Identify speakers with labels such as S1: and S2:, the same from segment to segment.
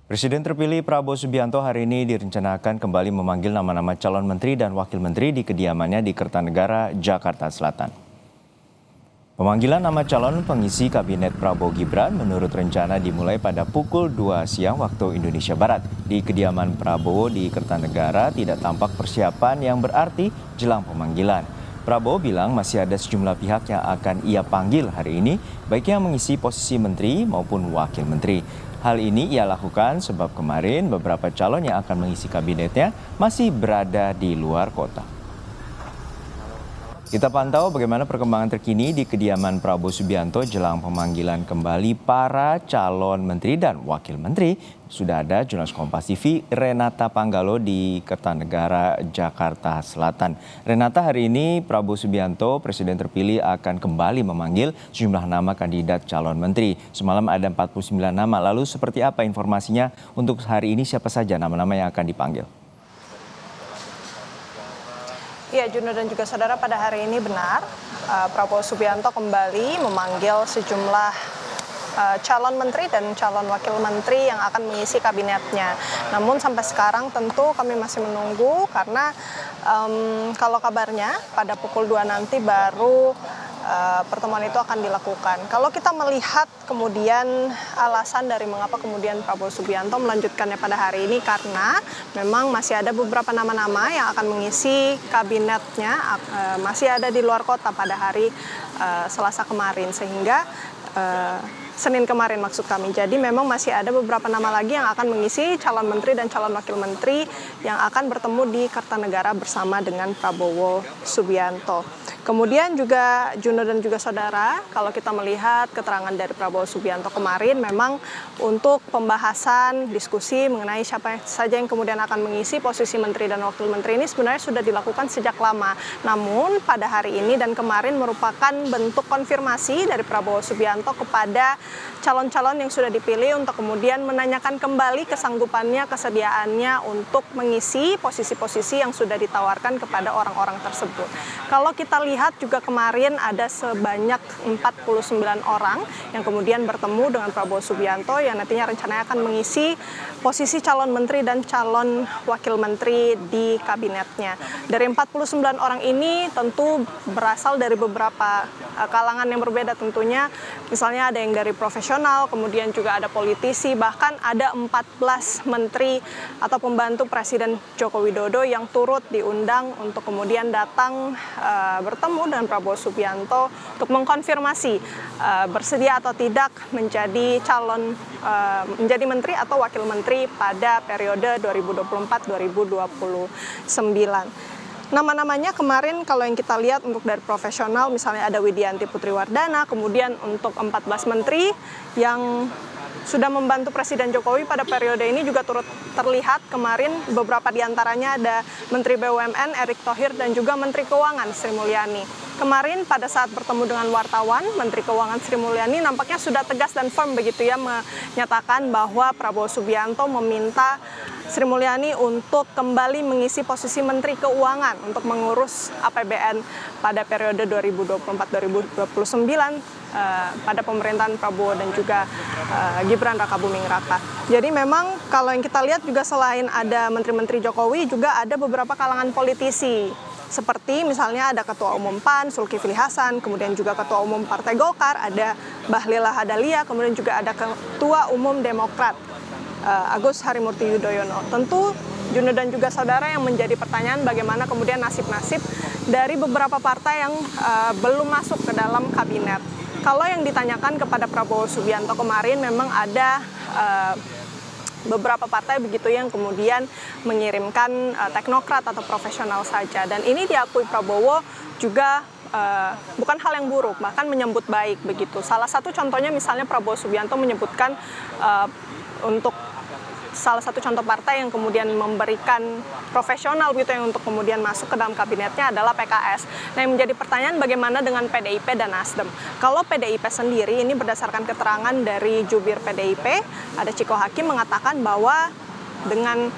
S1: Presiden terpilih Prabowo Subianto hari ini direncanakan kembali memanggil nama-nama calon menteri dan wakil menteri di kediamannya di Kertanegara, Jakarta Selatan. Pemanggilan nama calon pengisi kabinet Prabowo Gibran menurut rencana dimulai pada pukul 2 siang waktu Indonesia Barat. Di kediaman Prabowo di Kertanegara tidak tampak persiapan yang berarti jelang pemanggilan. Prabowo bilang masih ada sejumlah pihak yang akan ia panggil hari ini, baik yang mengisi posisi menteri maupun wakil menteri. Hal ini ia lakukan sebab kemarin beberapa calon yang akan mengisi kabinetnya masih berada di luar kota. Kita pantau bagaimana perkembangan terkini di kediaman Prabowo Subianto jelang pemanggilan kembali para calon menteri dan wakil menteri. Sudah ada jurnalis Kompas TV Renata Panggalo di Kertanegara, Jakarta Selatan. Renata, hari ini Prabowo Subianto, Presiden terpilih, akan kembali memanggil sejumlah nama kandidat calon menteri. Semalam ada 49 nama, lalu seperti apa informasinya untuk hari ini, siapa saja nama-nama yang akan dipanggil?
S2: Ya, Juno dan juga saudara, pada hari ini benar Prabowo Subianto kembali memanggil sejumlah calon menteri dan calon wakil menteri yang akan mengisi kabinetnya. Namun sampai sekarang tentu kami masih menunggu karena kalau kabarnya pada pukul 2 nanti baru pertemuan itu akan dilakukan. Kalau kita melihat kemudian alasan dari mengapa kemudian Prabowo Subianto melanjutkannya pada hari ini, karena memang masih ada beberapa nama-nama yang akan mengisi kabinetnya masih ada di luar kota pada hari Selasa kemarin, sehingga Senin kemarin maksud kami. Jadi memang masih ada beberapa nama lagi yang akan mengisi calon menteri dan calon wakil menteri yang akan bertemu di Kertanegara bersama dengan Prabowo Subianto. Kemudian juga Juno dan juga saudara, kalau kita melihat keterangan dari Prabowo Subianto kemarin, memang untuk pembahasan diskusi mengenai siapa saja yang kemudian akan mengisi posisi menteri dan wakil menteri ini sebenarnya sudah dilakukan sejak lama. Namun pada hari ini dan kemarin merupakan bentuk konfirmasi dari Prabowo Subianto kepada calon-calon yang sudah dipilih untuk kemudian menanyakan kembali kesanggupannya, kesediaannya untuk mengisi posisi-posisi yang sudah ditawarkan kepada orang-orang tersebut. Kalau kita lihat juga kemarin ada sebanyak 49 orang yang kemudian bertemu dengan Prabowo Subianto yang nantinya rencananya akan mengisi posisi calon menteri dan calon wakil menteri di kabinetnya. Dari 49 orang ini tentu berasal dari beberapa kalangan yang berbeda tentunya. Misalnya ada yang dari profesional, kemudian juga ada politisi, bahkan ada 14 menteri atau pembantu Presiden Joko Widodo yang turut diundang untuk kemudian datang bertemu dengan Prabowo Subianto untuk mengkonfirmasi bersedia atau tidak menjadi calon menjadi menteri atau wakil menteri pada periode 2024-2029. Nama-namanya kemarin kalau yang kita lihat untuk dari profesional misalnya ada Widianti Putriwardana, kemudian untuk 14 menteri yang sudah membantu Presiden Jokowi pada periode ini juga turut terlihat kemarin. Beberapa diantaranya ada Menteri BUMN Erick Thohir dan juga Menteri Keuangan Sri Mulyani. Kemarin pada saat bertemu dengan wartawan, Menteri Keuangan Sri Mulyani nampaknya sudah tegas dan firm begitu ya, menyatakan bahwa Prabowo Subianto meminta Sri Mulyani untuk kembali mengisi posisi Menteri Keuangan untuk mengurus APBN pada periode 2024-2029 pada pemerintahan Prabowo dan juga Gibran Rakabuming Raka. Jadi memang kalau yang kita lihat juga selain ada menteri-menteri Jokowi juga ada beberapa kalangan politisi. Seperti misalnya ada Ketua Umum PAN, Zulkifli Hasan, kemudian juga Ketua Umum Partai Golkar, ada Bahlil Lahadalia, kemudian juga ada Ketua Umum Demokrat, Agus Harimurti Yudhoyono. Tentu Juno dan juga saudara yang menjadi pertanyaan bagaimana kemudian nasib-nasib dari beberapa partai yang belum masuk ke dalam kabinet. Kalau yang ditanyakan kepada Prabowo Subianto kemarin memang ada beberapa partai begitu yang kemudian mengirimkan teknokrat atau profesional saja, dan ini diakui Prabowo juga bukan hal yang buruk, bahkan menyambut baik begitu. Salah satu contohnya misalnya Prabowo Subianto menyebutkan untuk salah satu contoh partai yang kemudian memberikan profesional gitu yang untuk kemudian masuk ke dalam kabinetnya adalah PKS. Nah, yang menjadi pertanyaan bagaimana dengan PDIP dan Nasdem. Kalau PDIP sendiri ini berdasarkan keterangan dari jubir PDIP, ada Ciko Hakim mengatakan bahwa dengan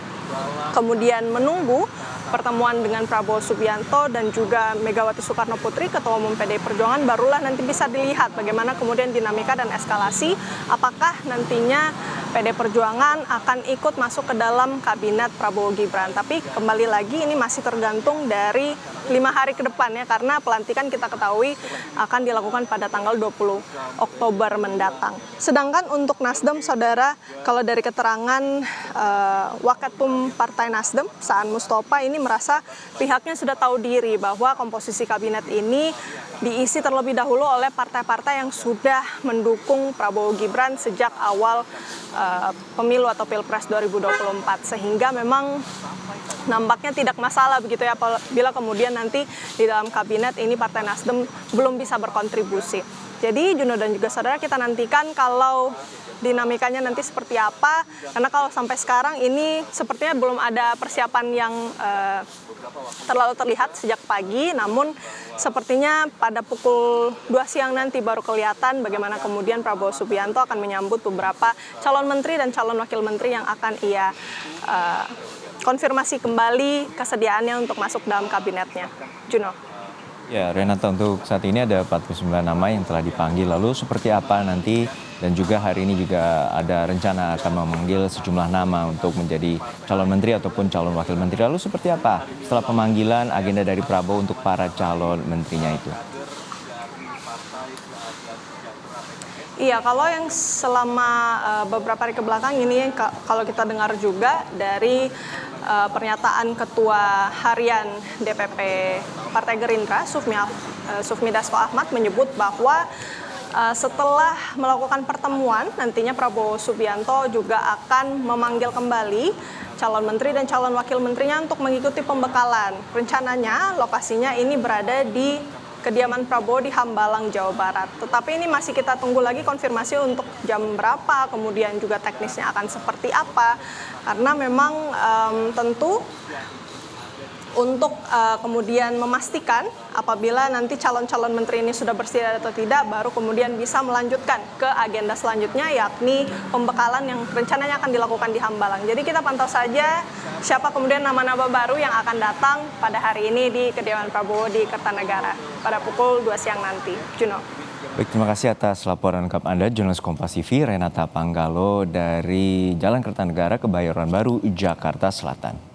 S2: kemudian menunggu pertemuan dengan Prabowo Subianto dan juga Megawati Soekarno Putri, Ketua Umum PDI Perjuangan, barulah nanti bisa dilihat bagaimana kemudian dinamika dan eskalasi, apakah nantinya PD Perjuangan akan ikut masuk ke dalam kabinet Prabowo Gibran. Tapi kembali lagi ini masih tergantung dari 5 hari ke depan ya, karena pelantikan kita ketahui akan dilakukan pada tanggal 20 Oktober mendatang. Sedangkan untuk Nasdem, saudara, kalau dari keterangan Waketum Partai Nasdem, Saan Mustafa, ini merasa pihaknya sudah tahu diri bahwa komposisi kabinet ini diisi terlebih dahulu oleh partai-partai yang sudah mendukung Prabowo Gibran sejak awal pemilu atau Pilpres 2024, sehingga memang nampaknya tidak masalah begitu ya apabila kemudian nanti di dalam kabinet ini Partai Nasdem belum bisa berkontribusi. Jadi Juno dan juga saudara, kita nantikan kalau dinamikanya nanti seperti apa, karena kalau sampai sekarang ini sepertinya belum ada persiapan yang terlalu terlihat sejak pagi, namun sepertinya pada pukul 2 siang nanti baru kelihatan bagaimana kemudian Prabowo Subianto akan menyambut beberapa calon menteri dan calon wakil menteri yang akan ia konfirmasi kembali kesediaannya untuk masuk dalam kabinetnya. Juno.
S1: Ya, Renata, untuk saat ini ada 49 nama yang telah dipanggil. Lalu seperti apa nanti, dan juga hari ini juga ada rencana akan memanggil sejumlah nama untuk menjadi calon menteri ataupun calon wakil menteri. Lalu seperti apa setelah pemanggilan agenda dari Prabowo untuk para calon menterinya itu?
S2: Iya, kalau yang selama beberapa hari kebelakang ini kalau kita dengar juga dari pernyataan Ketua Harian DPP Partai Gerindra, Sufmi Dasko Ahmad, menyebut bahwa setelah melakukan pertemuan, nantinya Prabowo Subianto juga akan memanggil kembali calon menteri dan calon wakil menterinya untuk mengikuti pembekalan. Rencananya lokasinya ini berada di kediaman Prabowo di Hambalang, Jawa Barat. Tetapi ini masih kita tunggu lagi konfirmasi untuk jam berapa, kemudian juga teknisnya akan seperti apa. Karena memang tentu untuk kemudian memastikan apabila nanti calon-calon menteri ini sudah bersedia atau tidak, baru kemudian bisa melanjutkan ke agenda selanjutnya, yakni pembekalan yang rencananya akan dilakukan di Hambalang. Jadi kita pantau saja siapa kemudian nama-nama baru yang akan datang pada hari ini di kediaman Prabowo di Kertanegara pada pukul 2 siang nanti. Juno.
S1: Baik, terima kasih atas laporan lengkap Anda, jurnalis Kompas TV Renata Panggalo dari Jalan Kertanegara, Kebayoran Baru, Jakarta Selatan.